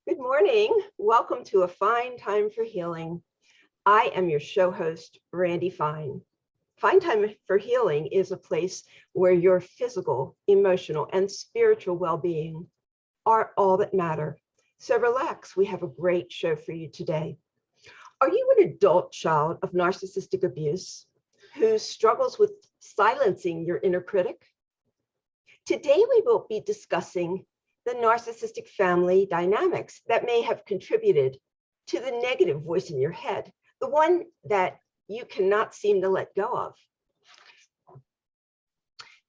Good morning. Welcome to A Fine Time for Healing. I am your show host, Randi Fine. Fine Time for Healing is a place where your physical, emotional, and spiritual well-being are all that matter. So relax, we have a great show for you today. Are you an adult child of narcissistic abuse who struggles with silencing your inner critic? Today, we will be discussing the narcissistic family dynamics that may have contributed to the negative voice in your head, the one that you cannot seem to let go of.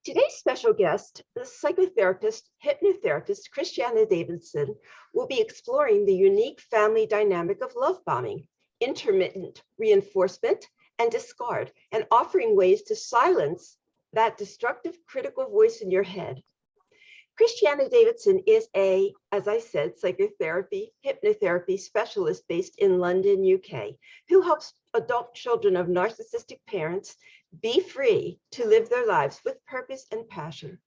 Today's special guest, the psychotherapist, hypnotherapist Christiana Davidson, will be exploring the unique family dynamic of love bombing, intermittent reinforcement, and discard, and offering ways to silence that destructive critical voice in your head. Christiana Davidson is as I said, psychotherapy, hypnotherapy specialist based in London, UK, who helps adult children of narcissistic parents be free to live their lives with purpose and passion,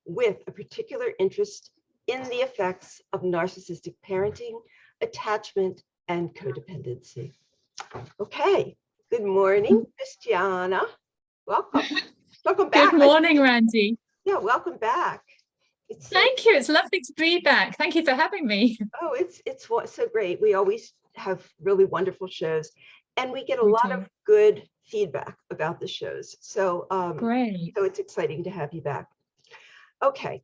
with a particular interest in the effects of narcissistic parenting, attachment, and codependency. Okay, good morning, Christiana. Welcome. Welcome back. Good morning, Randi. Yeah, welcome back. Thank you. It's lovely to be back. Thank you for having me. Oh, it's so great. We always have really wonderful shows, and we get a lot of good feedback about the shows. So great. So it's exciting to have you back. Okay.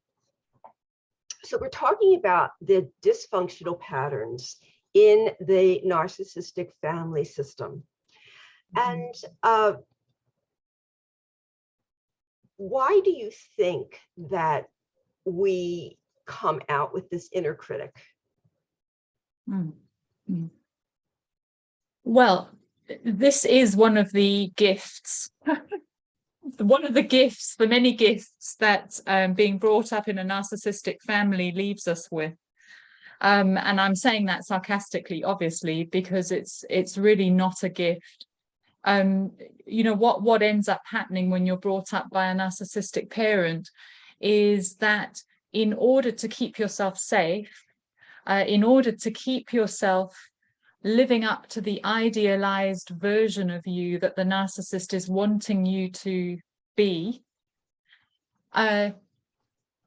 So we're talking about the dysfunctional patterns in the narcissistic family system. And why do you think that we come out with this inner critic? Well, this is one of the gifts, the many gifts that being brought up in a narcissistic family leaves us with. And I'm saying that sarcastically, obviously, because it's really not a gift. You know, what ends up happening when you're brought up by a narcissistic parent is that in order to keep yourself safe, in order to keep yourself living up to the idealized version of you that the narcissist is wanting you to be,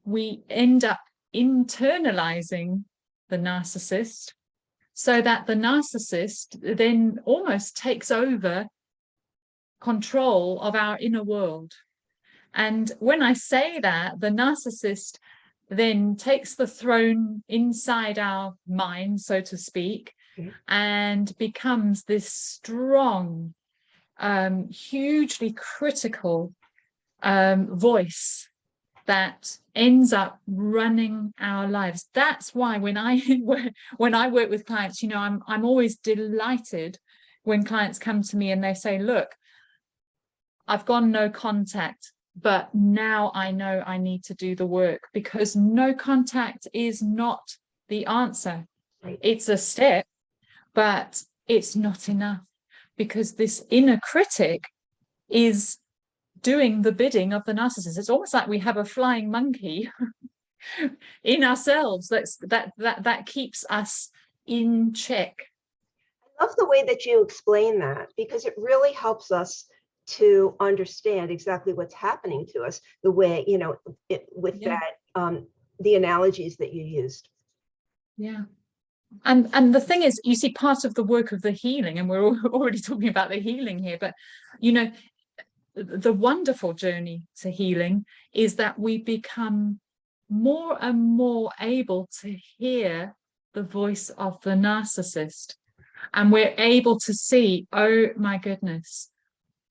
we end up internalizing the narcissist so that the narcissist then almost takes over control of our inner world. And when I say that, the narcissist then takes the throne inside our mind, so to speak, and becomes this strong, hugely critical voice that ends up running our lives. That's why when I work with clients, you know, I'm always delighted when clients come to me and they say, look, I've gone no contact, but now I know I need to do the work, because no contact is not the answer. Right. It's a step, but it's not enough, because this inner critic is doing the bidding of the narcissist. It's almost like we have a flying monkey in ourselves that keeps us in check. I love the way that you explain that, because it really helps us to understand exactly what's happening to us, the way, you know, that the analogies that you used. Yeah. And the thing is, you see, part of the work of the healing, and we're already talking about the healing here, but you know, the wonderful journey to healing is that we become more and more able to hear the voice of the narcissist, and we're able to see, oh my goodness,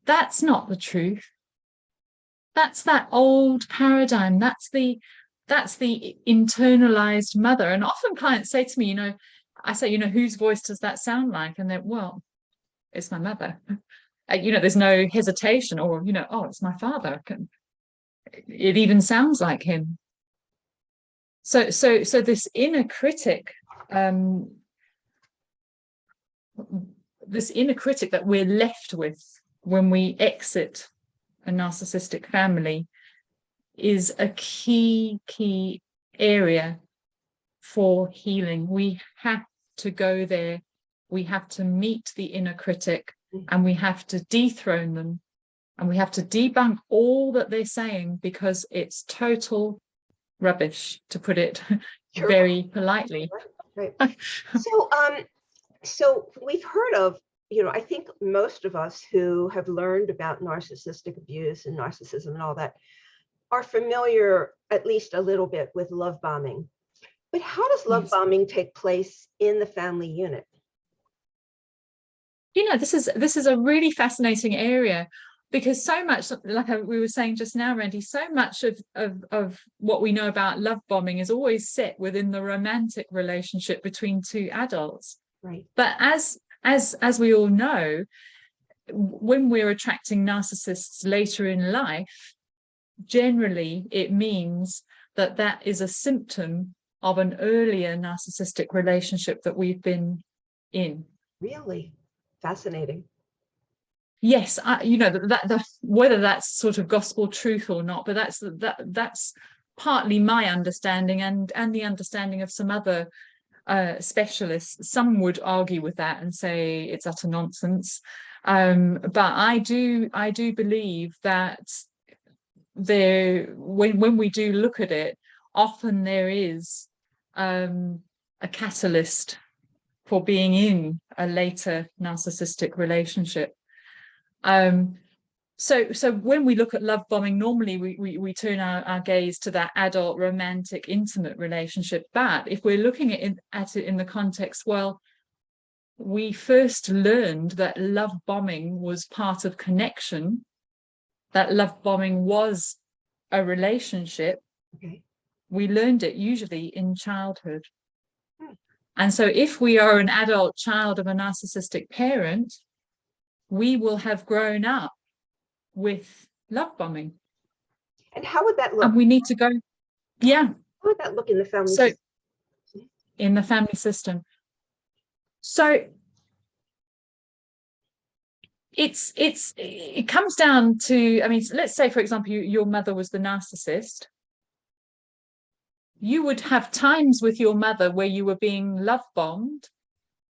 that's not the truth. That's that old paradigm. That's the internalized mother. And often clients say to me, you know, I say, you know, whose voice does that sound like? And they're, well, it's my mother. You know, there's no hesitation, or, you know, oh, it's my father. It even sounds like him. So this inner critic, that we're left with when we exit a narcissistic family is a key area for healing. We have to go there. We have to meet the inner critic, and we have to dethrone them, and we have to debunk all that they're saying, because it's total rubbish, to put it very politely. Right. So we've heard of, I think most of us who have learned about narcissistic abuse and narcissism and all that are familiar, at least a little bit, with love bombing. But how does love bombing take place in the family unit? This is a really fascinating area, because so much, like we were saying just now, Randi, so much of what we know about love bombing is always set within the romantic relationship between two adults. Right. But as we all know, when we're attracting narcissists later in life, generally it means that is a symptom of an earlier narcissistic relationship that we've been in. Really fascinating. Yes, whether that's sort of gospel truth or not, but that's partly my understanding and the understanding of some other specialists. Some would argue with that and say it's utter nonsense, but I do believe that when we do look at it, often there is a catalyst for being in a later narcissistic relationship. So when we look at love bombing, normally we turn our gaze to that adult, romantic, intimate relationship. But if we're looking at it in the context, well, we first learned that love bombing was part of connection, that love bombing was a relationship. Okay. We learned it usually in childhood. And so if we are an adult child of a narcissistic parent, we will have grown up with love bombing. And how would that look? And we need to go, yeah. How would that look in the family So, system? in the family system. So it comes down to, I mean, let's say, for example, your mother was the narcissist. You would have times with your mother where you were being love bombed,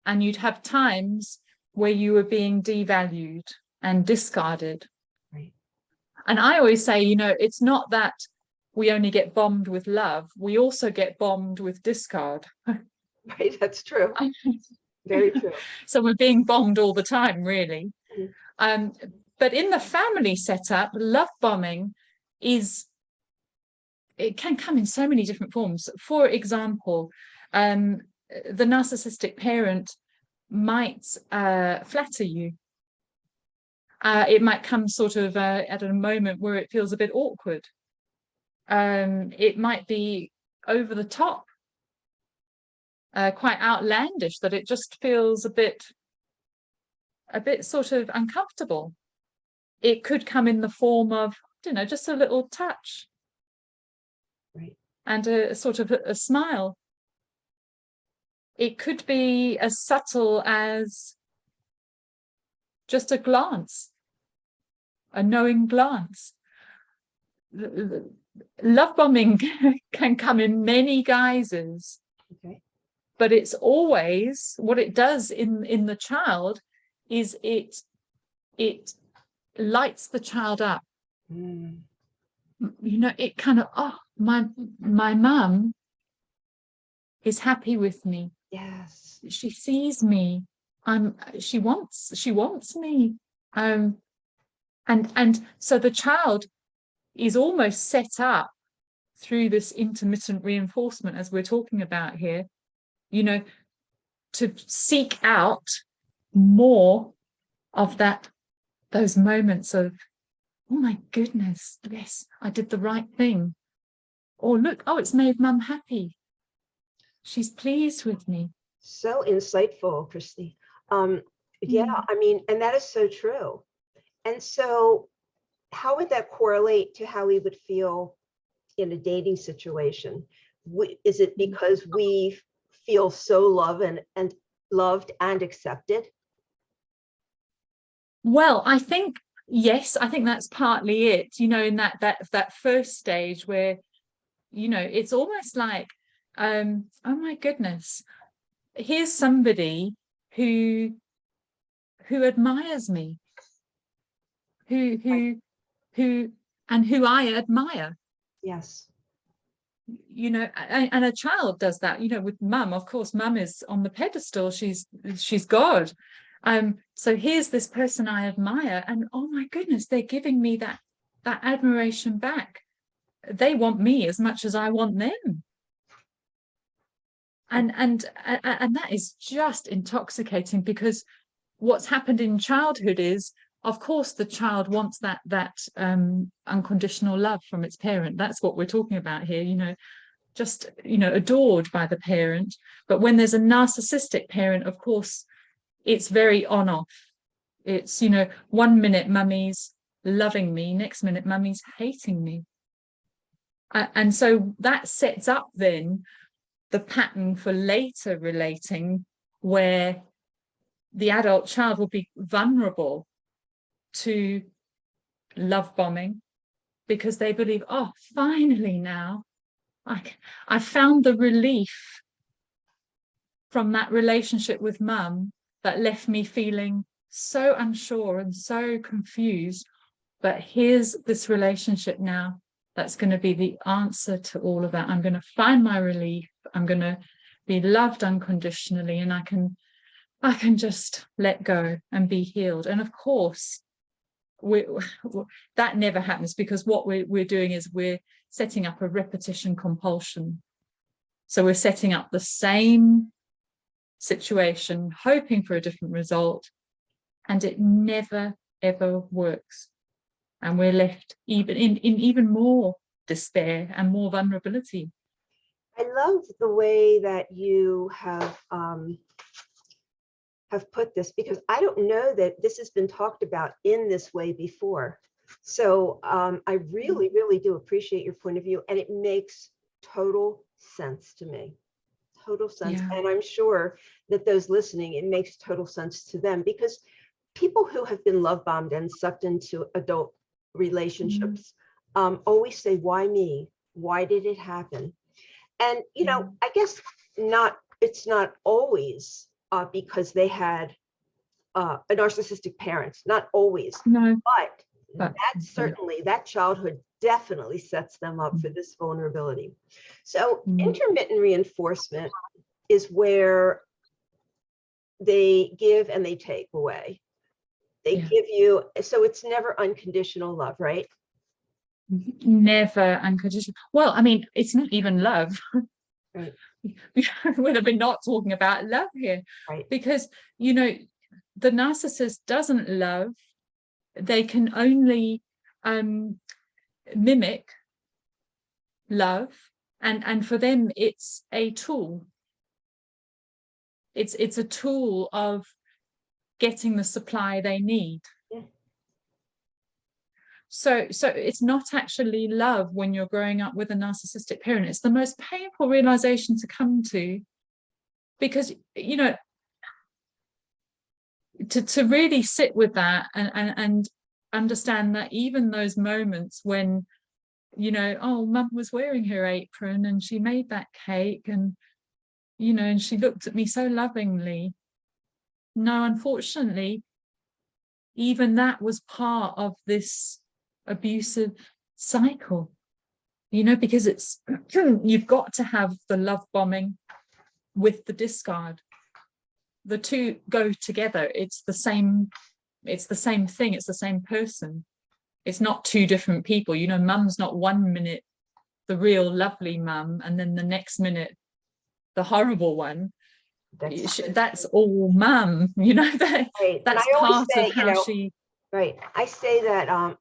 and you'd have times where you were being devalued and discarded. Right. And I always say, it's not that we only get bombed with love, we also get bombed with discard. Right, that's true. Very true. So we're being bombed all the time, really. Mm-hmm. But in the family setup, love bombing it can come in so many different forms. For example, the narcissistic parent might flatter you. It might come sort of at a moment where it feels a bit awkward. It might be over the top, quite outlandish, that it just feels a bit sort of uncomfortable. It could come in the form of, just a little touch. Right. And a sort of a smile. It could be as subtle as just a glance, a knowing glance. Love bombing can come in many guises. Okay. But it's always, what it does in the child is it lights the child up. It kind of, my mum is happy with me. Yes. She sees me. She wants me. And so the child is almost set up through this intermittent reinforcement, as we're talking about here, to seek out more of those moments of, oh my goodness, yes, I did the right thing. Or look, it's made mum happy. She's pleased with me. So insightful, Christy. Yeah, I mean, and that is so true. And so how would that correlate to how we would feel in a dating situation? Is it because we feel so loved and accepted? Well, I think, yes, I think that's partly it, in that first stage where, it's almost like oh my goodness, here's somebody who admires me, who I admire. Yes. You know, and a child does that, you know, with mum. Of course, mum is on the pedestal. She's God. So here's this person I admire, and oh my goodness, they're giving me that admiration back. They want me as much as I want them. And that is just intoxicating, because what's happened in childhood is, of course, the child wants that unconditional love from its parent. That's what we're talking about here, you know, just, you know, adored by the parent. But when there's a narcissistic parent, of course, it's very on off. It's, you know, 1 minute mummy's loving me, next minute mummy's hating me. And so that sets up then the pattern for later relating, where the adult child will be vulnerable to love bombing, because they believe, oh, finally now I found the relief from that relationship with mum that left me feeling so unsure and so confused. But here's this relationship now that's going to be the answer to all of that. I'm going to find my relief. I'm going to be loved unconditionally, and I can just let go and be healed. And of course, that never happens, because what we're doing is we're setting up a repetition compulsion. So we're setting up the same situation, hoping for a different result, and it never, ever works. And we're left even in even more despair and more vulnerability. I love the way that you have put this, because I don't know that this has been talked about in this way before. So I really, really do appreciate your point of view, and it makes total sense to me. Total sense. Yeah. And I'm sure that those listening, it makes total sense to them, because people who have been love bombed and sucked into adult relationships always say, why me? Why did it happen? And, you know, I guess it's not always because they had a narcissistic parent, not always. No. But that childhood definitely sets them up for this vulnerability. So intermittent reinforcement is where they give and they take away. They give you, so it's never unconditional love, right? Never unconditional. Well, I mean, it's not even love. Right. We'd have been not talking about love here, right? Because, you know, the narcissist doesn't love. They can only mimic love, and for them it's a tool. It's a tool of getting the supply they need. So it's not actually love when you're growing up with a narcissistic parent. It's the most painful realization to come to, because, you know, to really sit with that and understand that even those moments when, you know, oh, mum was wearing her apron and she made that cake, and, you know, and she looked at me so lovingly. No, unfortunately, even that was part of this abusive cycle, you know, because it's you've got to have the love bombing with the discard. The two go together. It's the same thing. It's the same person. It's not two different people. You know, mum's not 1 minute the real lovely mum, and then the next minute the horrible one. That's all mum, you know. That's part of how she. Right. I say that,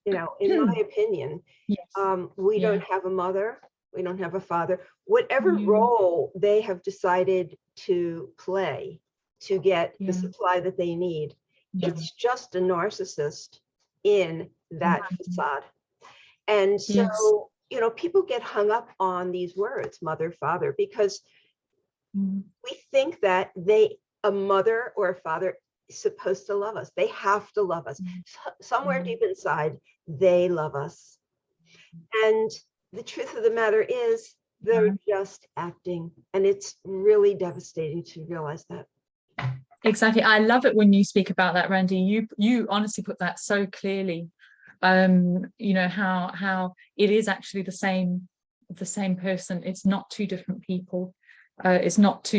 you know, in my opinion, we don't have a mother, we don't have a father. Whatever role they have decided to play to get the supply that they need, it's just a narcissist in that facade. And so, you know, people get hung up on these words, mother, father, because we think that a mother or a father is supposed to love us. They have to love us. Somewhere deep inside, they love us. And the truth of the matter is, They're just acting. And it's really devastating to realize that. Exactly. I love it when you speak about that, Randi. You honestly put that so clearly. You know, how it is actually the same person. It's not two different people. It's not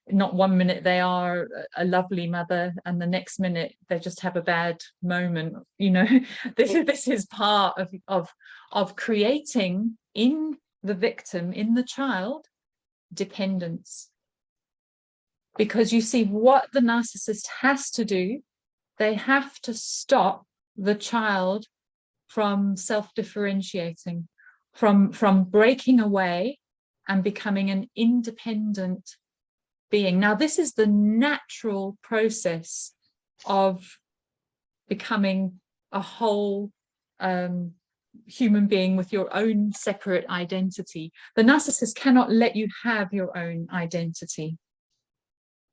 one minute they are a lovely mother and the next minute they just have a bad moment. You know, this is part of creating in the victim, in the child, dependence. Because you see, what the narcissist has to do, they have to stop the child from self-differentiating, from breaking away and becoming an independent being. Now, this is the natural process of becoming a whole human being with your own separate identity. The narcissist cannot let you have your own identity.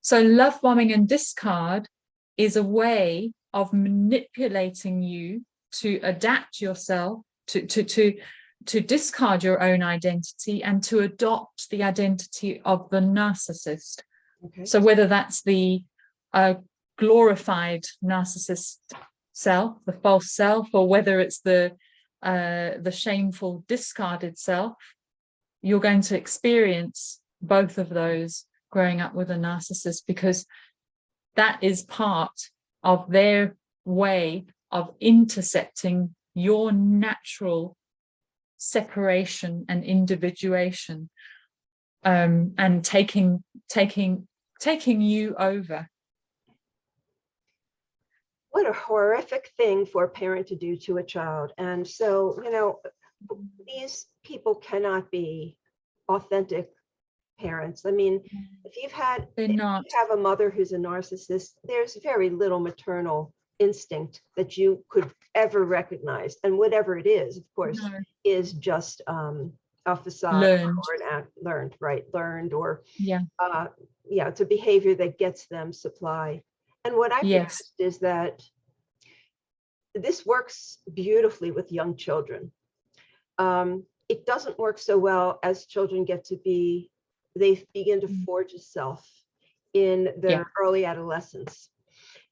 So love bombing and discard is a way of manipulating you to adapt yourself, to discard your own identity and to adopt the identity of the narcissist. Okay. So whether that's the glorified narcissist self, the false self, or whether it's the shameful discarded self, you're going to experience both of those growing up with a narcissist, because that is part of their way of intercepting your natural separation and individuation, and taking you over. What a horrific thing for a parent to do to a child. And so, you know, these people cannot be authentic parents. I mean, if you have a mother who's a narcissist, there's very little maternal instinct that you could ever recognize. And whatever it is, of course, is just a facade learned, or it's a behavior that gets them supply. And what I've noticed is that this works beautifully with young children. It doesn't work so well as children get to be, they begin to forge a self in their early adolescence.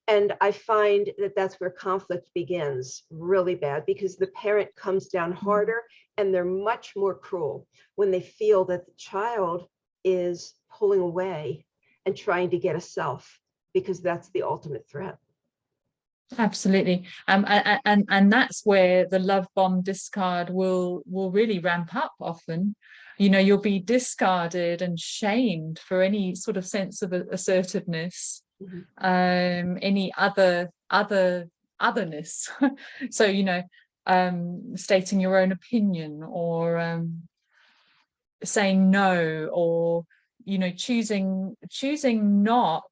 And I find that that's where conflict begins really bad, because the parent comes down harder and they're much more cruel when they feel that the child is pulling away and trying to get a self, because that's the ultimate threat. Absolutely. And that's where the love bomb discard will really ramp up often. You know, you'll be discarded and shamed for any sort of sense of assertiveness, any otherness. So, you know, stating your own opinion, or saying no, or, you know, choosing not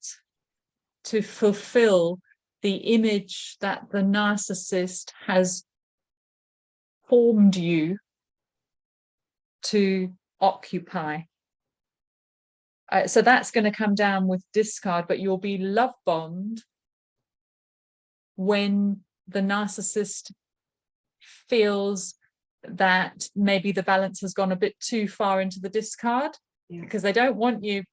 to fulfill the image that the narcissist has formed you to occupy. So that's going to come down with discard, but you'll be love bombed when the narcissist feels that maybe the balance has gone a bit too far into the discard, because they don't want you,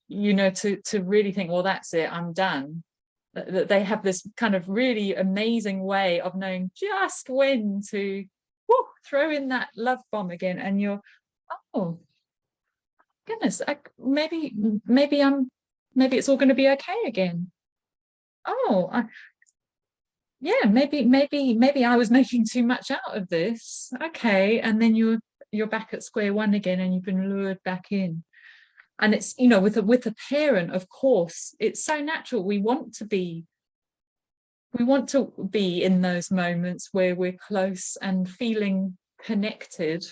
you know, to really think, well, that's it, I'm done. That they have this kind of really amazing way of knowing just when to throw in that love bomb again, and you're, oh goodness, maybe it's all going to be okay again. Maybe I was making too much out of this. Okay, and then you're back at square one again, and you've been lured back in. And it's, you know, with a parent, of course, it's so natural. We want to be in those moments where we're close and feeling connected,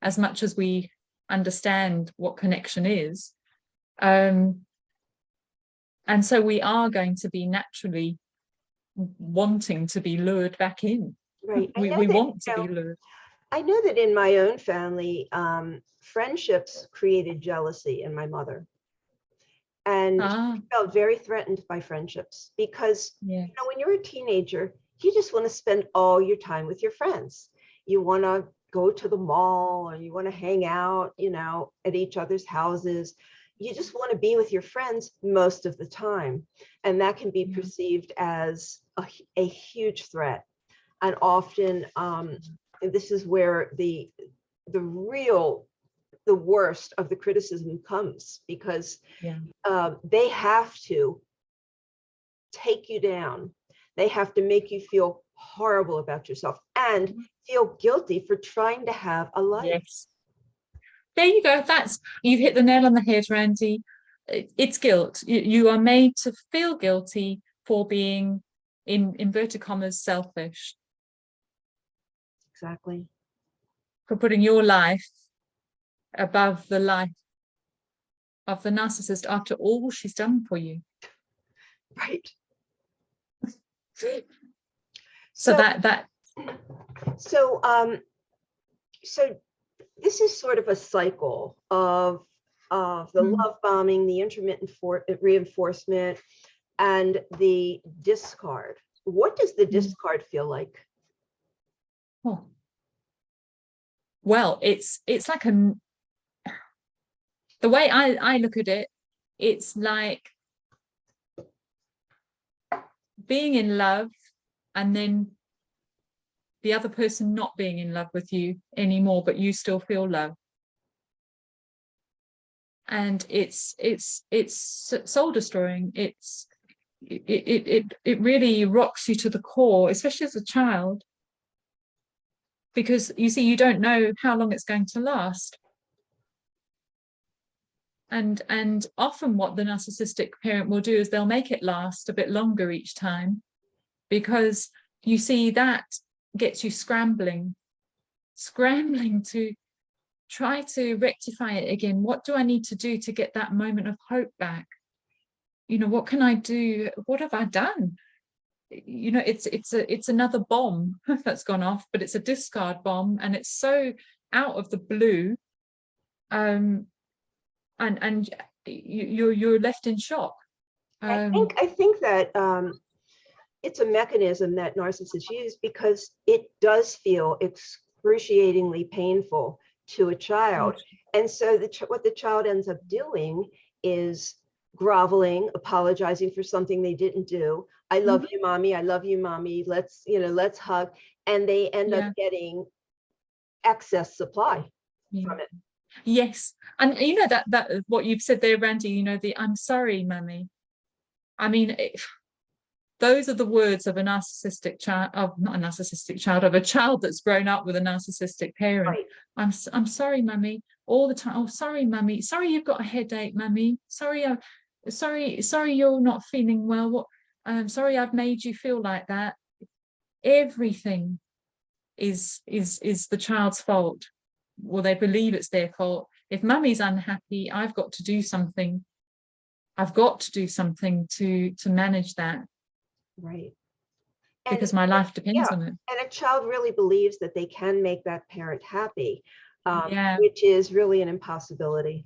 as much as we understand what connection is. And so we are going to be naturally wanting to be lured back in. Right. We want to be lured. I know that in my own family, friendships created jealousy in my mother. And she felt very threatened by friendships, because you know, when you're a teenager, you just want to spend all your time with your friends. You want to go to the mall, or you want to hang out, at each other's houses. You just want to be with your friends most of the time. And that can be perceived as a huge threat. And often this is where the worst of the criticism comes, because they have to take you down. They have to make you feel horrible about yourself and feel guilty for trying to have a life. Yes. There you go. You've hit the nail on the head, Randi. It's guilt. You are made to feel guilty for being, in inverted commas, selfish. Exactly. For putting your life above the life of the narcissist after all she's done for you. Right. So this is sort of a cycle of the love bombing, the intermittent reinforcement, and the discard. What does the discard feel like? Oh. Well, it's like the way I look at it, it's like being in love and then the other person not being in love with you anymore, but you still feel love. And it's soul destroying. It really rocks you to the core, especially as a child, because you see, you don't know how long it's going to last. And often what the narcissistic parent will do is they'll make it last a bit longer each time, because you see that gets you scrambling to try to rectify it again. What do I need to do to get that moment of hope back? What can I do? What have I done? It's another bomb that's gone off, but it's a discard bomb, and it's so out of the blue, and you're left in shock. I think that it's a mechanism that narcissists use because it does feel excruciatingly painful to a child. And so what the child ends up doing is groveling, apologizing for something they didn't do. I love you, mommy. I love you, mommy. Let's hug. And they end up getting excess supply from it. Yes. And that what you've said there, Randi, the I'm sorry, mummy. I mean, those are the words of a narcissistic child, of a child that's grown up with a narcissistic parent. Right. I'm sorry, mummy, all the time. Oh, sorry, mummy. Sorry, you've got a headache, mummy. Sorry, sorry, you're not feeling well. Sorry, I've made you feel like that. Everything is the child's fault. Well, they believe it's their fault. If mummy's unhappy, I've got to do something. I've got to do something to manage that. Right. Because my life depends on it. And a child really believes that they can make that parent happy, which is really an impossibility.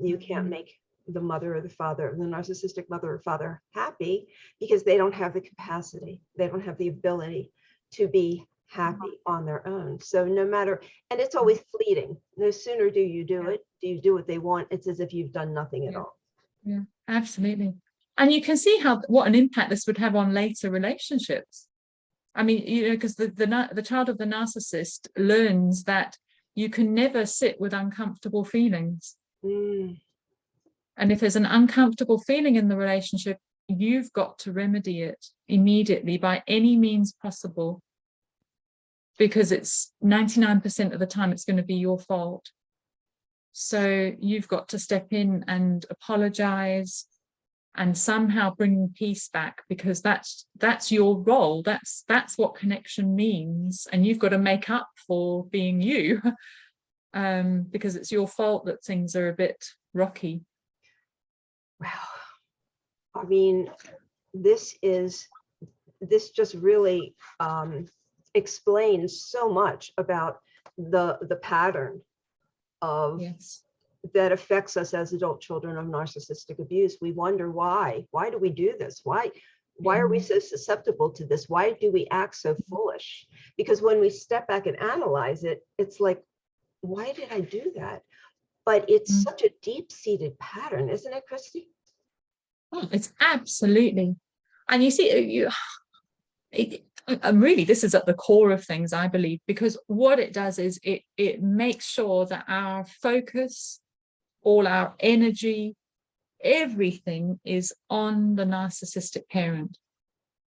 You can't make the mother or the father, the narcissistic mother or father, happy because they don't have the capacity. They don't have the ability to be happy on their own. So no matter, and it's always fleeting. No sooner do you do it, do you do what they want, it's as if you've done nothing at all. Yeah, absolutely. And you can see what an impact this would have on later relationships. I mean, because the child of the narcissist learns that you can never sit with uncomfortable feelings. And if there's an uncomfortable feeling in the relationship, you've got to remedy it immediately by any means possible, because it's 99% of the time it's going to be your fault. So you've got to step in and apologize and somehow bring peace back, because that's your role. That's what connection means, and you've got to make up for being you, because it's your fault that things are a bit rocky. Wow. I mean, this just really explains so much about the pattern of that affects us as adult children of narcissistic abuse. We wonder why do we do this? Why why are we so susceptible to this? Why do we act so foolish? Because when we step back and analyze it, it's like, why did I do that? But it's such a deep-seated pattern, isn't it, Christy? It's absolutely. And you see, and really, this is at the core of things, I believe, because what it does is it makes sure that our focus, all our energy, everything is on the narcissistic parent.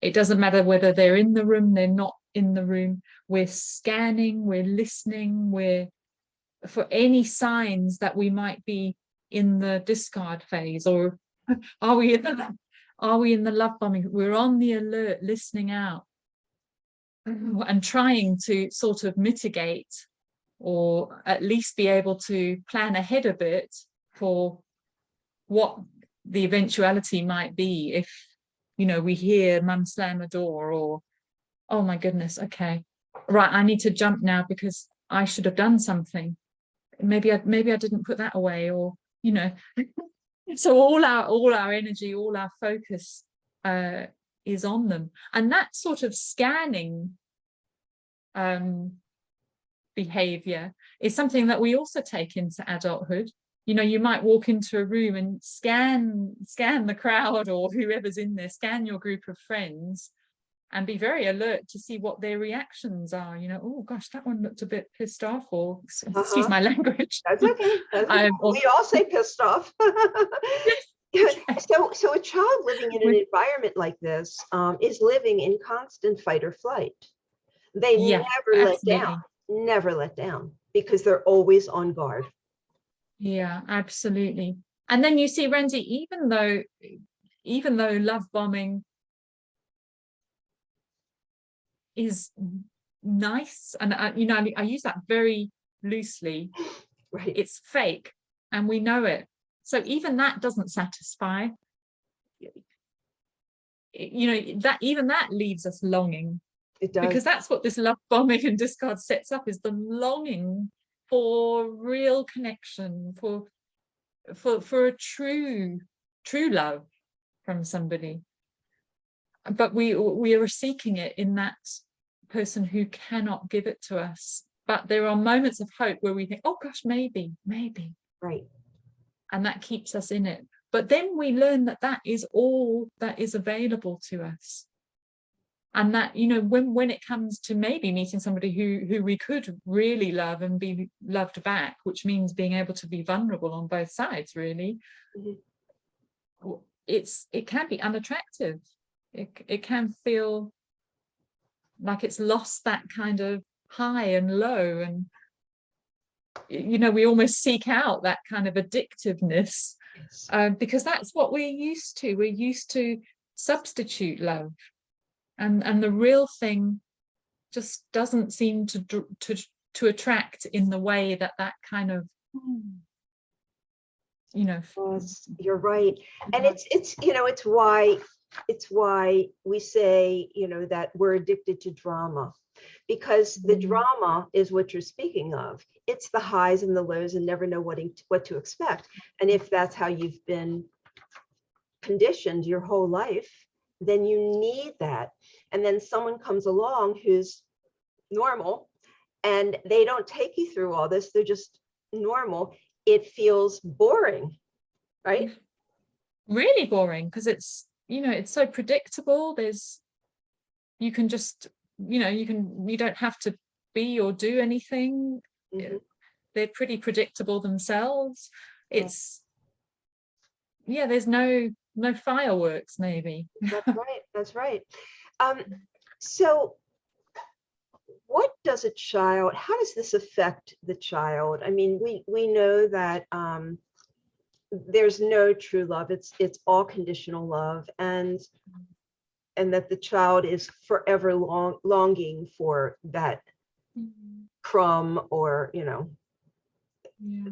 It doesn't matter whether they're in the room, they're not in the room. We're scanning, we're listening, we're for any signs that we might be in the discard phase, or are we in the love bombing? We're on the alert, listening out and trying to sort of mitigate, or at least be able to plan ahead a bit for what the eventuality might be if, you know, we hear mum slam a door, or, oh my goodness, okay, right, I need to jump now because I should have done something. Maybe I didn't put that away, or, you know. So all our energy, all our focus is on them. And that sort of scanning behavior is something that we also take into adulthood. You know, you might walk into a room and scan the crowd or whoever's in there, scan your group of friends, and be very alert to see what their reactions are. You know, oh gosh, that one looked a bit pissed off, or excuse my language. That's okay. That's okay. We all say pissed off. So a child living in an environment like this is living in constant fight or flight. They never let down, because they're always on guard. Yeah, absolutely. And then you see, Randi, even though love bombing is nice, and you know, I use that very loosely, right? It's fake, and we know it. So even that doesn't satisfy. You know, that leaves us longing. It does. Because that's what this love bombing and discard sets up, is the longing for real connection, for a true love from somebody. But we are seeking it in that person who cannot give it to us. But there are moments of hope where we think, oh gosh, maybe. Right. And that keeps us in it. But then we learn that is all that is available to us. And that, you know, when it comes to maybe meeting somebody who we could really love and be loved back, which means being able to be vulnerable on both sides, really, it can be unattractive. It can feel like it's lost that kind of high and low, and, you know, we almost seek out that kind of addictiveness, because that's what we're used to. We're used to substitute love. And the real thing just doesn't seem to attract in the way that kind of, you know. Yes, you're right. And it's you know, it's why we say, you know, that we're addicted to drama, because the drama is what you're speaking of. It's the highs and the lows and never know what to expect. And if that's how you've been conditioned your whole life, then you need that. And then someone comes along who's normal, and they don't take you through all this. They're just normal. It feels boring, right? Really boring, because it's, you know, it's so predictable. You can just, you know, you don't have to be or do anything. They're pretty predictable themselves. It's, yeah, there's no fireworks, maybe. That's right. So how does this affect the child? I mean, we know that there's no true love. It's all conditional love, and that the child is forever longing for that crumb, or, you know,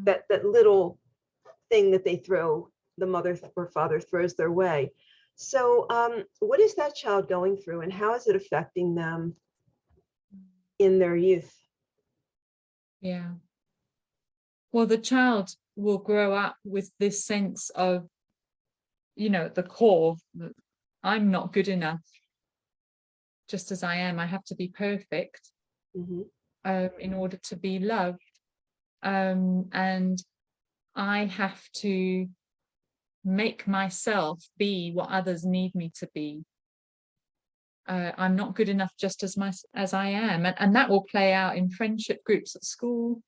that little thing that the mother or father throws their way. So what is that child going through, and how is it affecting them in their youth? Yeah. Well, the child will grow up with this sense of, you know, the core, I'm not good enough just as I am. I have to be perfect in order to be loved. And I have to make myself be what others need me to be. I'm not good enough just as I am. And that will play out in friendship groups at school,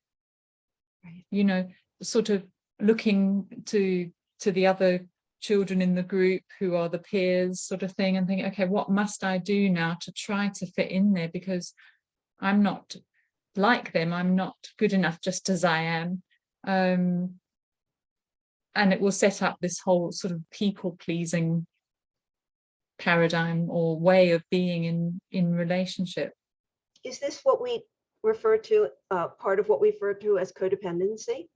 you know, sort of looking to the other children in the group who are the peers sort of thing, and thinking, okay, what must I do now to try to fit in there, because I'm not like them. I'm not good enough just as I am. And it will set up this whole sort of people-pleasing paradigm or way of being in relationship. Is this what we refer to, part of what we refer to as codependency?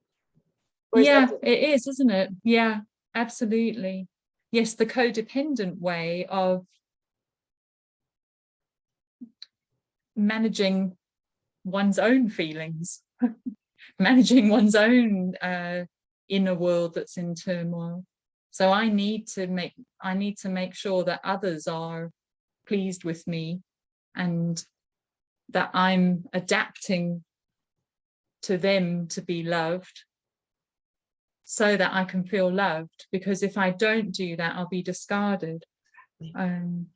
Yeah, it is, isn't it? Yeah, absolutely. Yes, the codependent way of managing one's own feelings, managing one's own inner world that's in turmoil. So I need to make sure that others are pleased with me, and that I'm adapting to them to be loved, so that I can feel loved. Because if I don't do that, I'll be discarded. And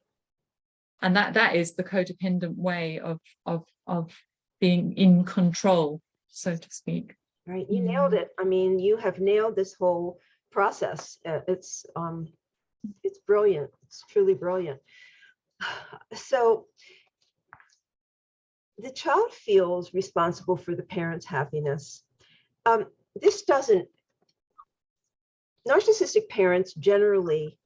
that is the codependent way of being in control, so to speak. Right, you nailed it. I mean, you have nailed this whole process. It's brilliant. It's truly brilliant. So the child feels responsible for the parent's happiness. Narcissistic parents generally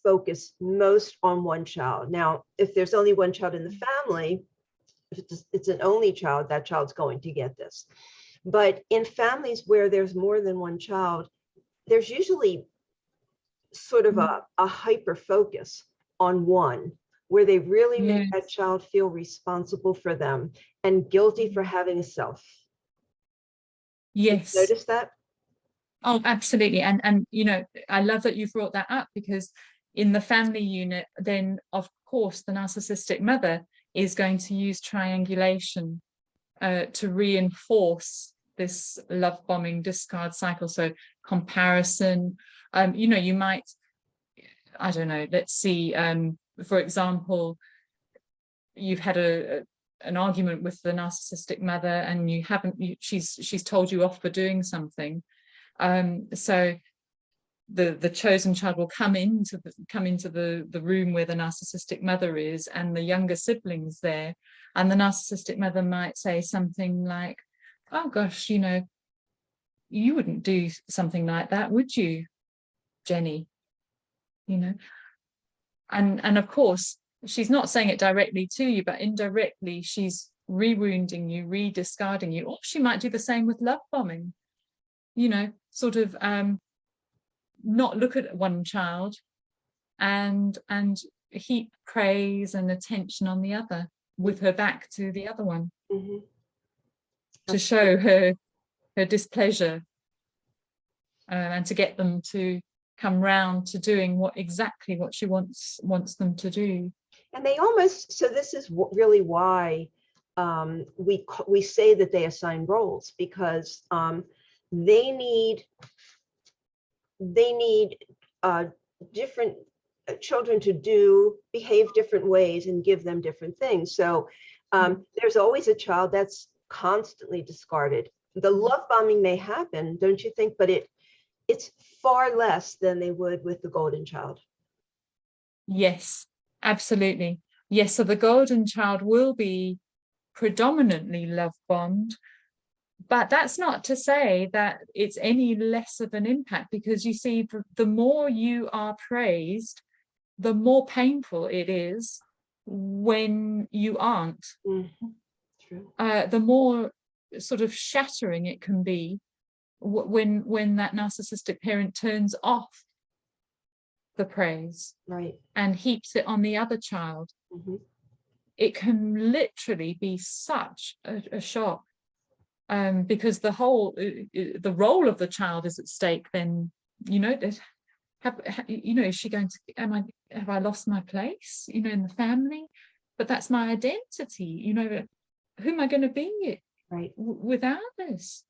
focus most on one child. Now, if there's only one child in the family, if it's an only child, that child's going to get this. But in families where there's more than one child, there's usually sort of a hyper focus on one, where they really make that child feel responsible for them and guilty for having a self. Yes. Notice that? Oh, absolutely. And you know, I love that you brought that up, because in the family unit, then of course the narcissistic mother is going to use triangulation to reinforce this love bombing discard cycle. So comparison, you know, you might, I don't know, let's see, for example, you've had an argument with the narcissistic mother, and she's told you off for doing something. So the chosen child will come into the room where the narcissistic mother is, and the younger siblings there, and the narcissistic mother might say something like, oh gosh, you know, you wouldn't do something like that, would you, Jenny? You know, and of course she's not saying it directly to you, but indirectly she's re-wounding you, re-discarding you. Or she might do the same with love bombing, you know, sort of not look at one child and heap praise and attention on the other, with her back to the other one, to show her displeasure, and to get them to come round to doing exactly what she wants them to do. And they almost, so this is really why we say that they assign roles, because they need different children to behave different ways and give them different things. So there's always a child that's constantly discarded. The love bombing may happen, don't you think? But it's far less than they would with the golden child. Yes, absolutely. Yes, so the golden child will be predominantly love bombed, but that's not to say that it's any less of an impact, because you see, the more you are praised, the more painful it is when you aren't. True. The more sort of shattering it can be when that narcissistic parent turns off the praise, right, and heaps it on the other child. It can literally be such a shock, because the role of the child is at stake. Then, you know, is she going to, have I lost my place, in the family? But that's my identity, who am I going to be without this?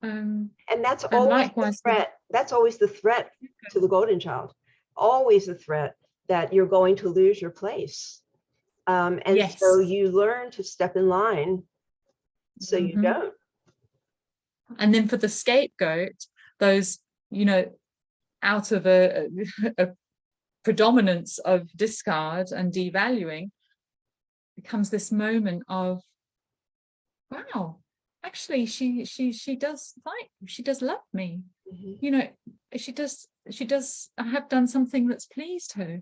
And that's and always likewise, the threat. That's always the threat to the golden child. Always the threat that you're going to lose your place. And yes. so you learn to step in line so you don't. And then for the scapegoat, those, out of a predominance of discard and devaluing, becomes this moment of, wow, actually she does like, she does love me. She does, I have done something that's pleased her.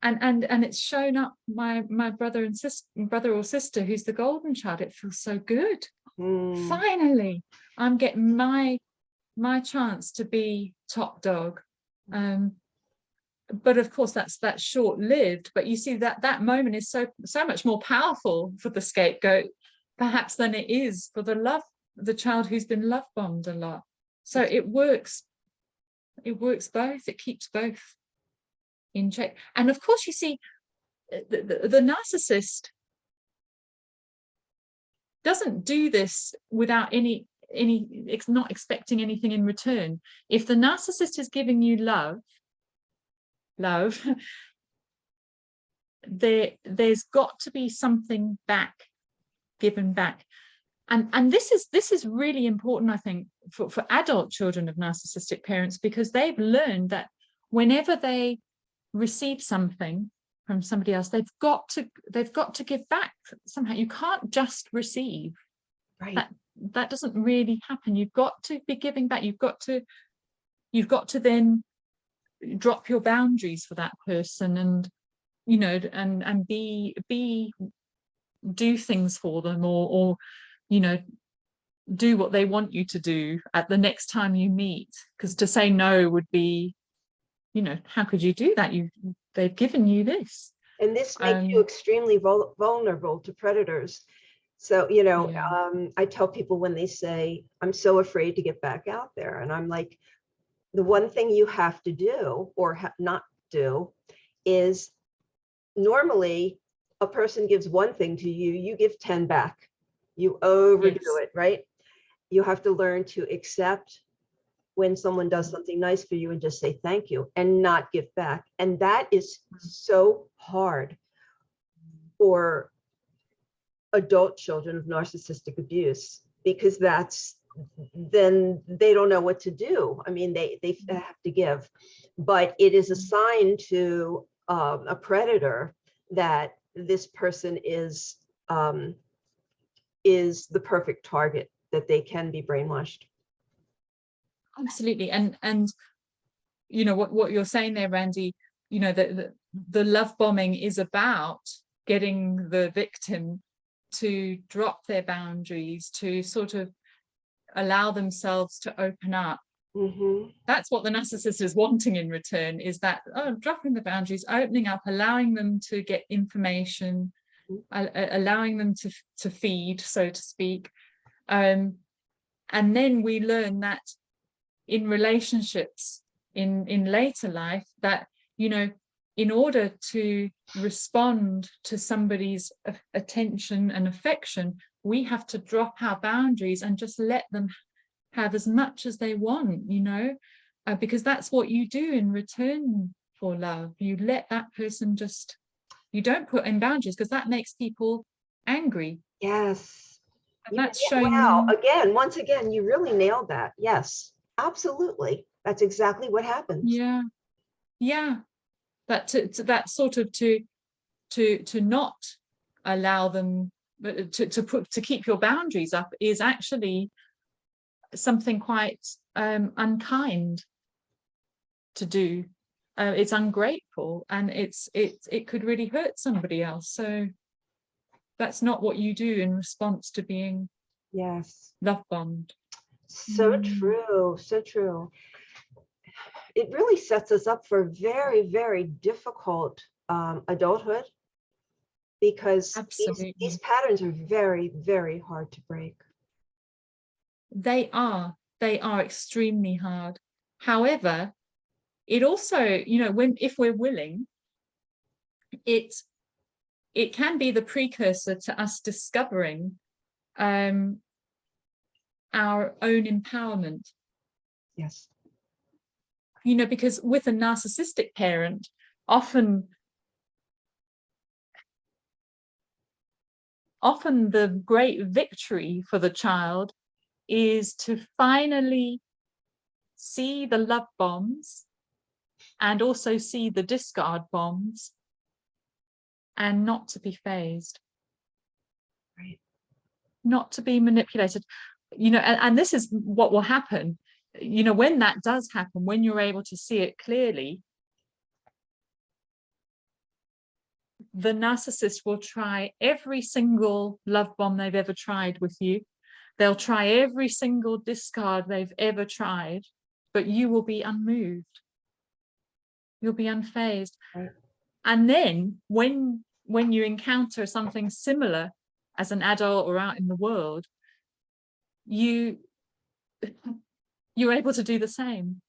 And it's shown up my brother or sister who's the golden child. It feels so good. Finally, I'm getting my chance to be top dog. But of course that's short-lived. But you see that moment is so much more powerful for the scapegoat, perhaps, than it is for the child who's been love bombed a lot. So it works both. It keeps both in check. And of course, you see, the narcissist doesn't do this without any not expecting anything in return. If the narcissist is giving you love, there's got to be something given back. And this is really important, I think, for adult children of narcissistic parents, because they've learned that whenever they receive something from somebody else, they've got to give back somehow. You can't just receive. Right. That doesn't really happen. You've got to be giving back. You've got to then drop your boundaries for that person, and and do things for them, or do what they want you to do at the next time you meet. Because to say no would be, how could you do that? They've given you this. And this makes you extremely vulnerable to predators. So, I tell people when they say, I'm so afraid to get back out there. And I'm like, the one thing you have to do or not do is, normally a person gives one thing to you, you give 10 back. You overdo it, right? You have to learn to accept when someone does something nice for you and just say thank you and not give back. And that is so hard for adult children of narcissistic abuse, because then they don't know what to do. I mean, they have to give, but it is a sign to a predator that this person is the perfect target, that they can be brainwashed. Absolutely. And what you're saying there, Randi, the love bombing is about getting the victim to drop their boundaries, to sort of allow themselves to open up. That's what the narcissist is wanting in return, is that dropping the boundaries, opening up, allowing them to get information, allowing them to feed, so to speak. And then we learn that in relationships in later life, that in order to respond to somebody's attention and affection, we have to drop our boundaries and just let them have as much as they want, because that's what you do in return for love. You let that person you don't put in boundaries, because that makes people angry. Yes. And that's showing wow. them, Once again, you really nailed that. Yes, absolutely. That's exactly what happens. Yeah. That that sort of to not allow them to keep your boundaries up is actually something quite unkind to do. It's ungrateful, and it could really hurt somebody else. So that's not what you do in response to being love bombed. So true, so true. It really sets us up for very, very difficult adulthood, because these patterns are very, very hard to break. They are extremely hard. However, it also, if we're willing, it can be the precursor to us discovering our own empowerment. Yes. Because with a narcissistic parent, often the great victory for the child is to finally see the love bombs and also see the discard bombs and not to be fazed. Right. Not to be manipulated. And this is what will happen. When that does happen, when you're able to see it clearly, the narcissist will try every single love bomb they've ever tried with you. They'll try every single discard they've ever tried, but you will be unmoved. You'll be unfazed. Right. And then when you encounter something similar as an adult or out in the world, you're able to do the same.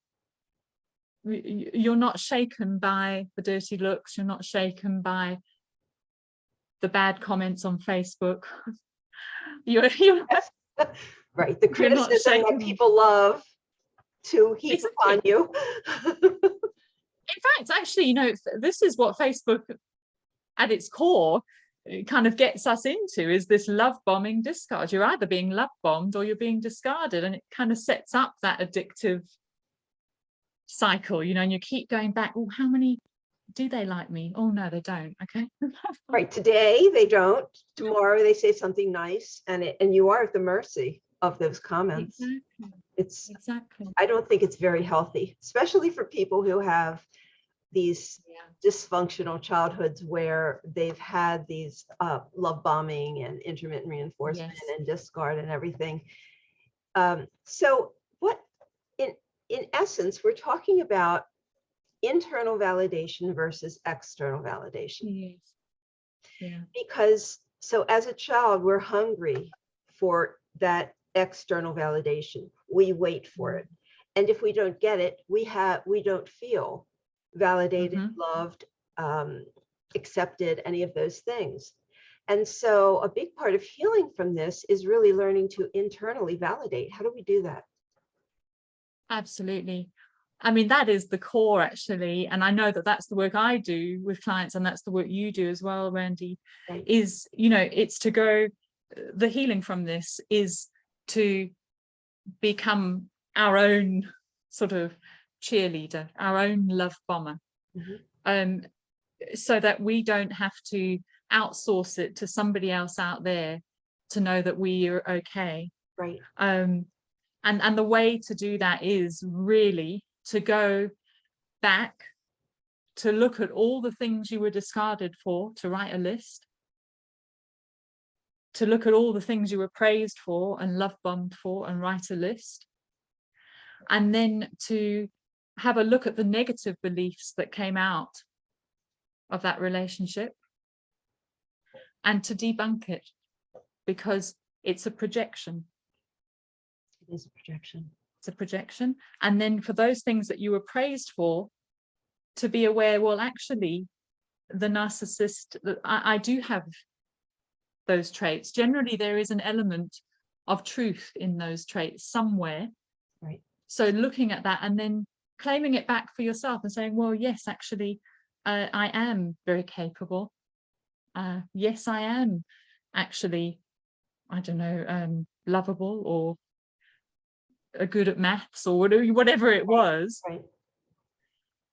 You're not shaken by the dirty looks. You're not shaken by the bad comments on Facebook. You're right. The criticism that people love to heap upon you. In fact, actually, this is what Facebook at its core kind of gets us into, is this love bombing discard. You're either being love bombed or you're being discarded, and it kind of sets up that addictive cycle, and you keep going back. Oh, how many do they like me? Oh no, they don't. Okay. Right. Today they don't. Tomorrow they say something nice, and you are at the mercy of those comments. Exactly. I don't think it's very healthy, especially for people who have these dysfunctional childhoods where they've had these love bombing and intermittent reinforcement and discard and everything. So what, in essence, we're talking about internal validation versus external validation. Yeah. Because so as a child, we're hungry for that external validation. We wait for it. And if we don't get it, we don't feel validated, loved, accepted, any of those things. And so a big part of healing from this is really learning to internally validate. How do we do that? Absolutely. I mean, that is the core, actually. And I know that that's the work I do with clients, and that's the work you do as well, Randi, right. Is, it's to go, the healing from this is to become our own sort of cheerleader, our own love bomber, so that we don't have to outsource it to somebody else out there to know that we are okay. Right. And the way to do that is really to go back, to look at all the things you were discarded for, to write a list, to look at all the things you were praised for and love bombed for and write a list, and then to have a look at the negative beliefs that came out of that relationship and to debunk it, because it's a projection. It is a projection. It's a projection. And then for those things that you were praised for, to be aware, well, actually, the narcissist, I do have those traits. Generally, there is an element of truth in those traits somewhere. Right. So looking at that and then claiming it back for yourself and saying, well, yes, actually, I am very capable. Yes, I am actually, I don't know, lovable or good at maths or whatever it was. Right.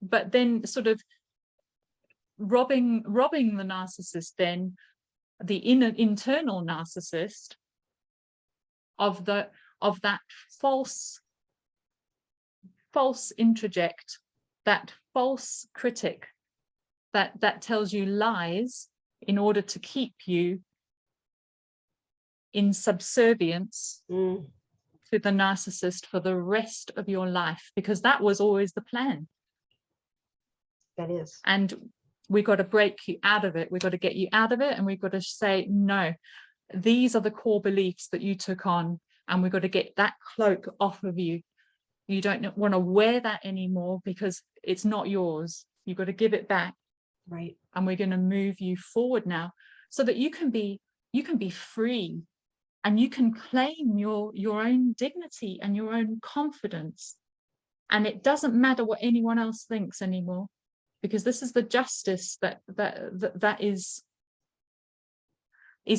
But then sort of robbing the narcissist, then the internal narcissist, of that false introject, that false critic that tells you lies in order to keep you in subservience to the narcissist for the rest of your life, because that was always the plan. That is. And we got to break you out of it. We've got to get you out of it, and we've got to say, no, these are the core beliefs that you took on, and we've got to get that cloak off of you. You don't want to wear that anymore because it's not yours. You've got to give it back. Right. And we're going to move you forward now so that you can be free, and you can claim your own dignity and your own confidence. And it doesn't matter what anyone else thinks anymore, because this is the justice that is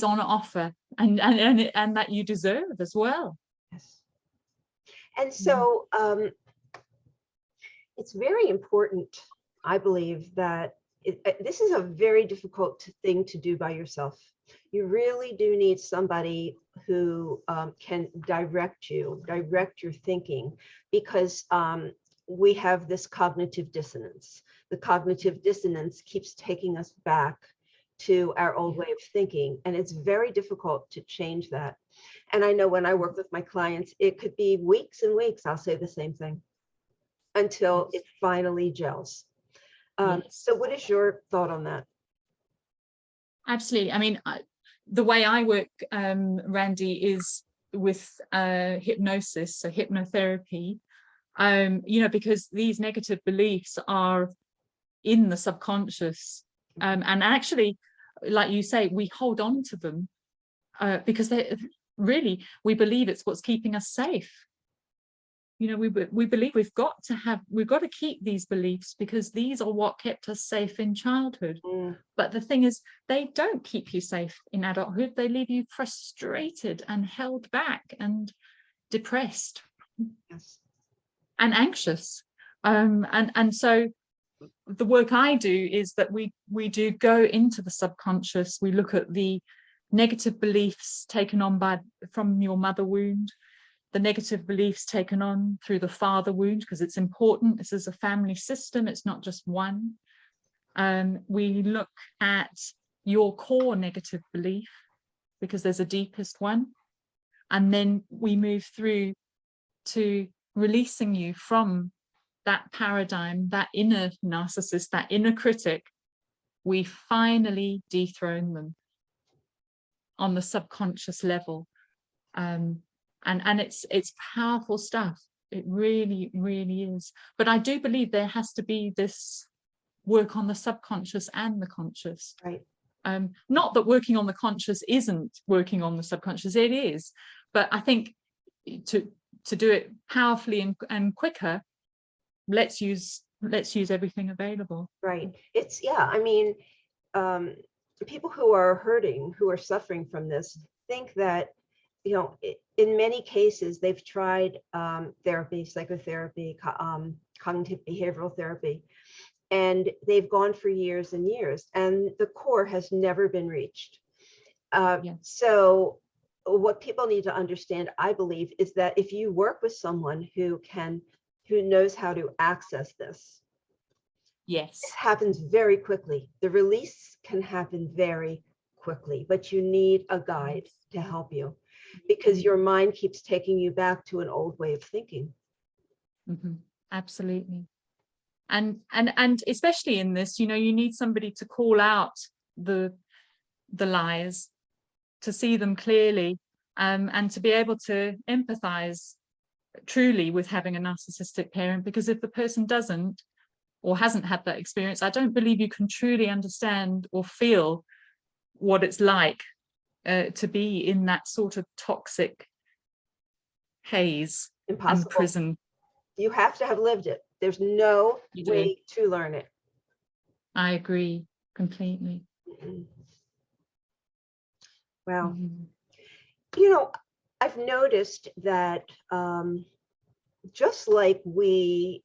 on offer, and that you deserve as well. Yes. And so it's very important, I believe, that this is a very difficult thing to do by yourself. You really do need somebody who can direct your thinking, because we have this cognitive dissonance. The cognitive dissonance keeps taking us back to our old way of thinking, and it's very difficult to change that. And I know when I work with my clients, it could be weeks and weeks, I'll say the same thing until it finally gels. So what is your thought on that? Absolutely. I mean, the way I work, Randi, is with hypnosis, so hypnotherapy, because these negative beliefs are in the subconscious. And actually, like you say, we hold on to them because we believe it's what's keeping us safe. We believe we've got to keep these beliefs because these are what kept us safe in childhood. But the thing is, they don't keep you safe in adulthood. They leave you frustrated and held back and depressed. Yes. And anxious. And so the work I do is that we do go into the subconscious. We look at the negative beliefs taken on from your mother wound, the negative beliefs taken on through the father wound, because it's important. This is a family system. It's not just one. We look at your core negative belief, because there's a deepest one. And then we move through to releasing you from that paradigm, that inner narcissist, that inner critic. We finally dethrone them on the subconscious level. And it's powerful stuff. It really, really is. But I do believe there has to be this work on the subconscious and the conscious. Right. Not that working on the conscious isn't working on the subconscious, it is. But I think to do it powerfully and quicker, let's use everything available. Right. It's, I mean, people who are hurting, who are suffering from this, think that, in many cases they've tried therapy, psychotherapy, cognitive behavioral therapy, and they've gone for years and years, and the core has never been reached. So what people need to understand, I believe, is that if you work with someone who knows how to access this, it happens very quickly. The release can happen very quickly, but you need a guide to help you, because your mind keeps taking you back to an old way of thinking. Absolutely. And especially in this, you need somebody to call out the lies, to see them clearly, and to be able to empathize truly with having a narcissistic parent. Because if the person doesn't or hasn't had that experience, I don't believe you can truly understand or feel what it's like to be in that sort of toxic haze. Impossible. And prison. You have to have lived it. There's no way to learn it. I agree completely. Well, I've noticed that just like the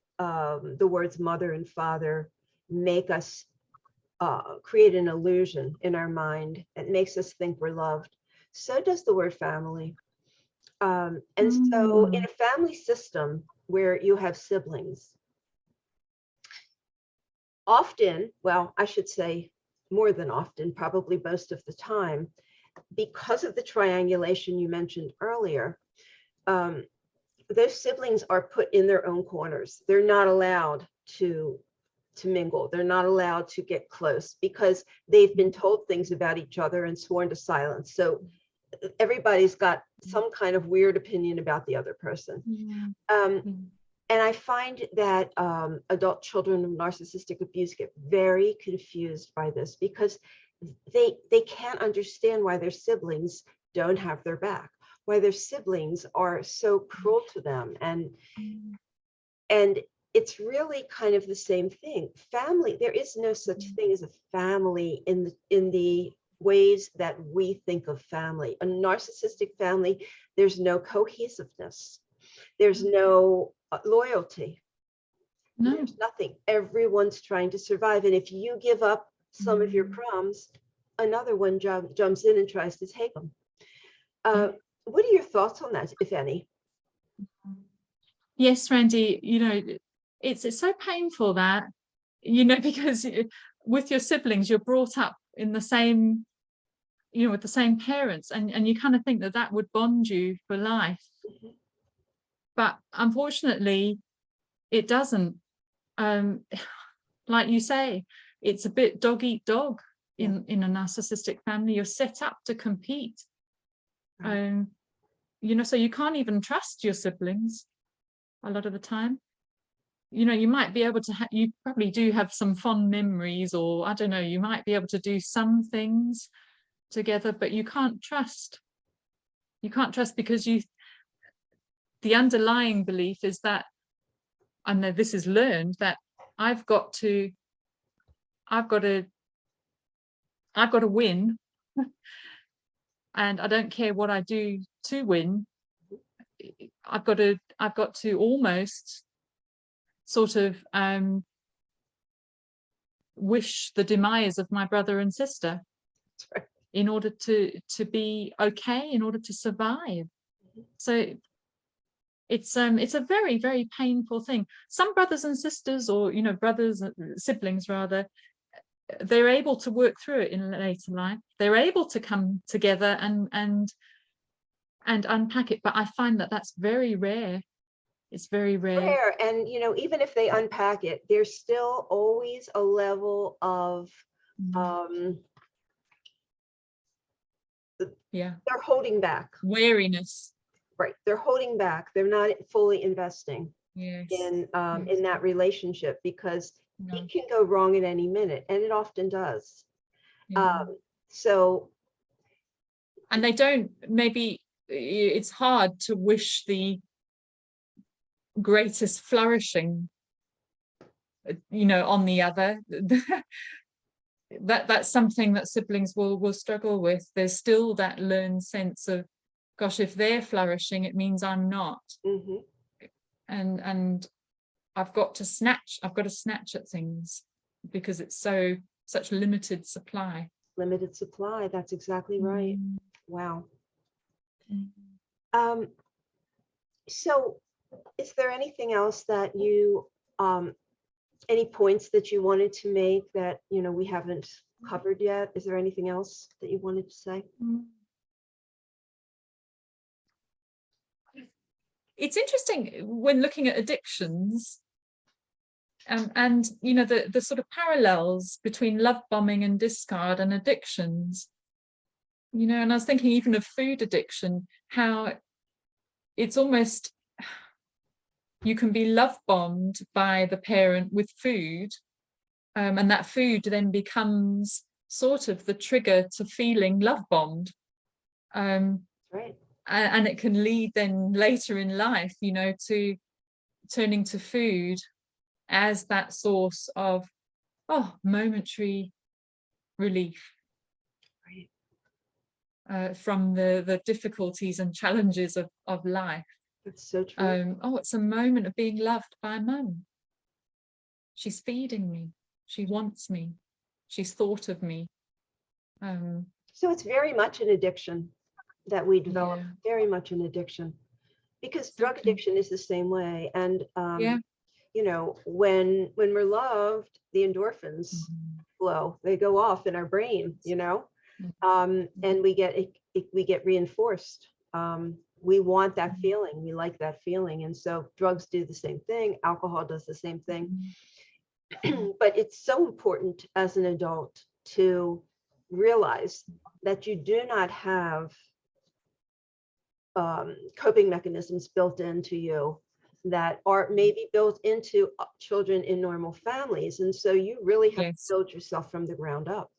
words mother and father make us create an illusion in our mind. It makes us think we're loved. So does the word family. And so in a family system where you have siblings, often, well, I should say more than often, probably most of the time, because of the triangulation you mentioned earlier, those siblings are put in their own corners. They're not allowed to mingle. They're not allowed to get close because they've been told things about each other and sworn to silence. So everybody's got some kind of weird opinion about the other person. And I find that adult children of narcissistic abuse get very confused by this because they can't understand why their siblings don't have their back, why their siblings are so cruel to them. And it's really kind of the same thing. Family, there is no such thing as a family in the ways that we think of family. A narcissistic family, there's no cohesiveness. There's no loyalty. No. There's nothing. Everyone's trying to survive. And if you give up some of your crumbs, another one jumps in and tries to take them. What are your thoughts on that, if any? Yes, Randi, it's so painful that, because with your siblings, you're brought up in the same, with the same parents, and you kind of think that would bond you for life. But unfortunately, it doesn't. Like you say, it's a bit dog eat dog in a narcissistic family. You're set up to compete. So you can't even trust your siblings a lot of the time. You might be able to, you probably do have some fond memories, or I don't know, you might be able to do some things together, but you can't trust. You can't trust because the underlying belief is that, I know this is learned, that I've got to win, and I don't care what I do to win. I've got to almost sort of wish the demise of my brother and sister in order to be okay, in order to survive. So it's a very, very painful thing. Some brothers and sisters, or siblings rather, they're able to work through it in later life. They're able to come together and unpack it, but I find that that's very rare. It's very rare. And even if they unpack it, there's still always a level of they're holding back. Wariness. Right. They're holding back. They're not fully investing in that relationship because it can go wrong at any minute, and it often does. And they don't, maybe it's hard to wish the greatest flourishing on the other. That's something that siblings will struggle with. There's still that learned sense of, gosh, if they're flourishing, it means I'm not. And I've got to snatch at things because it's such limited supply. That's exactly right. Wow. So is there anything else that you any points that you wanted to make that we haven't covered yet? Is there anything else that you wanted to say? It's interesting when looking at addictions, and the sort of parallels between love bombing and discard and addictions. And I was thinking even of food addiction, how it's almost, you can be love bombed by the parent with food, and that food then becomes sort of the trigger to feeling love bombed. Right. And it can lead then later in life, to turning to food as that source of momentary relief from the difficulties and challenges of life. That's so true. It's a moment of being loved by mum. She's feeding me. She wants me. She's thought of me. So it's very much an addiction that we develop, very much an addiction, because drug addiction is the same way. And when we're loved, the endorphins flow, they go off in our brain, and we get reinforced. We want that feeling, we like that feeling. And so drugs do the same thing, alcohol does the same thing. But it's so important as an adult to realize that you do not have coping mechanisms built into you that are maybe built into children in normal families. And so you really have to Yes, build yourself from the ground up.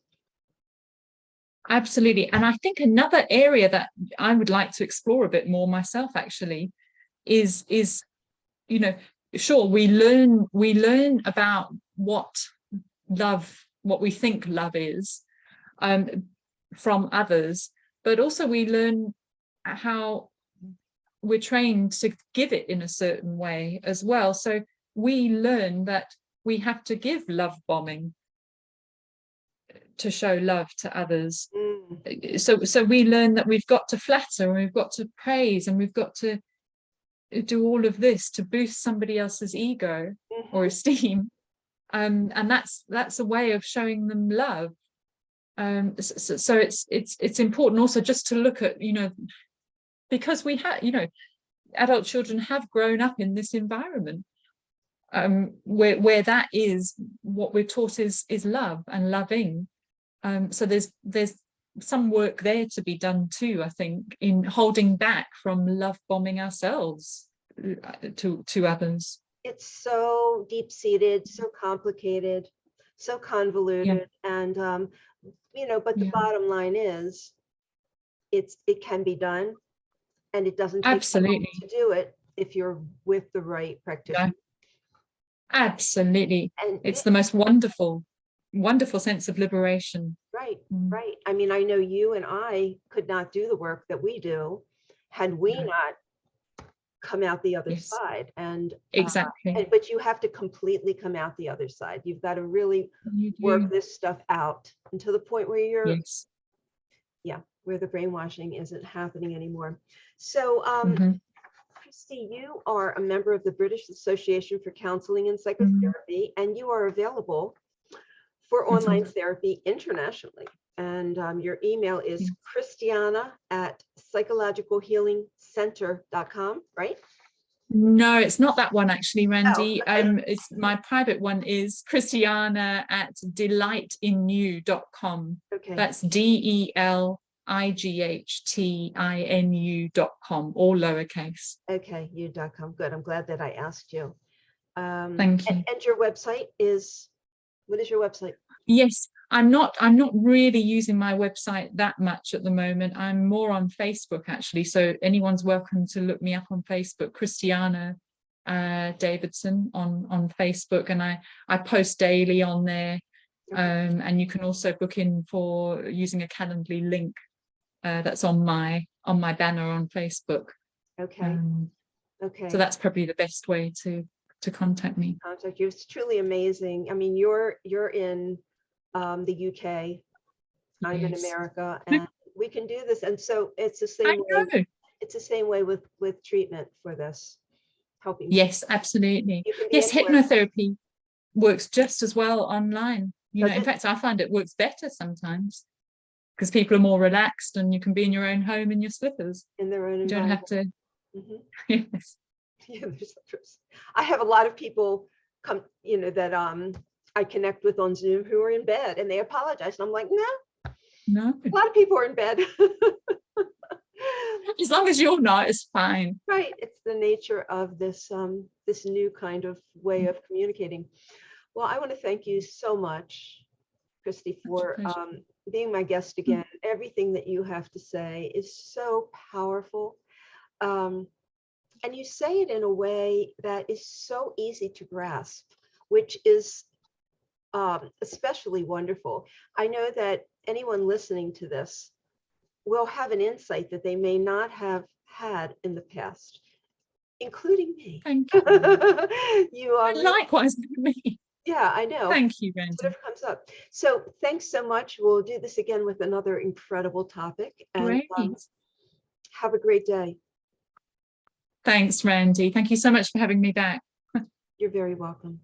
absolutely. And I think another area that I would like to explore a bit more myself actually is, you know, sure, we learn about what we think love is, from others, but also we learn how we're trained to give it in a certain way as well. So we learn that we have to give love bombing to show love to others. So we learn that we've got to flatter, and we've got to praise, and we've got to do all of this to boost somebody else's ego or esteem, and that's a way of showing them love. So it's important also just to look at, because we have, adult children have grown up in this environment, where that is what we're taught is love and loving. So there's some work there to be done too, I think, in holding back from love bombing ourselves to others. It's so deep-seated, so complicated, so convoluted, and but the bottom line is it can be done, and it doesn't take Absolutely. long to do it if you're with the right practitioner. Absolutely. And it's the most wonderful sense of liberation. Right. I mean, I know you and I could not do the work that we do had we not come out the other side. And exactly. But you have to completely come out the other side. You've got to really work this stuff out until the point where you're where the brainwashing isn't happening anymore. So Christy, you are a member of the British Association for Counseling and Psychotherapy, and you are available for online therapy internationally. And your email is Christiana@psychologicalhealingcenter.com, right? No, it's not that one actually, Randi. It's my private one is Christiana@delightinnu.com. Okay. That's DELIGHTINU.com, all lowercase. Okay, you.com. Good. I'm glad that I asked you. Thank you. And your website is, what is your website? Yes, I'm not really using my website that much at the moment. I'm more on Facebook actually. So anyone's welcome to look me up on Facebook, Christiana Davidson on Facebook, and I post daily on there. And you can also book in for using a Calendly link that's on my banner on Facebook. Okay. Okay. So that's probably the best way to contact me. Contact you. It's truly amazing. I mean, you're in the UK, I'm in America, and we can do this. And so it's the same way. It's the same way with treatment for this, helping. Yes, absolutely. Yes, hypnotherapy works just as well online. In fact, I find it works better sometimes because people are more relaxed, and you can be in your own home in your slippers. In their own environment. You don't have to. Yes. Yeah, I have a lot of people come, that I connect with on Zoom who are in bed, and they apologize. And I'm like, no, a lot of people are in bed. As long as you're not, it's fine. Right. It's the nature of this this new kind of way of communicating. Well, I want to thank you so much, Christy, for being my guest again. Everything that you have to say is so powerful. And you say it in a way that is so easy to grasp, which is especially wonderful. I know that anyone listening to this will have an insight that they may not have had in the past, including me. Thank you. You likewise with me. Yeah, I know. Thank you, Randi. Whatever comes up. So thanks so much. We'll do this again with another incredible topic. And have a great day. Thanks, Randi. Thank you so much for having me back. You're very welcome.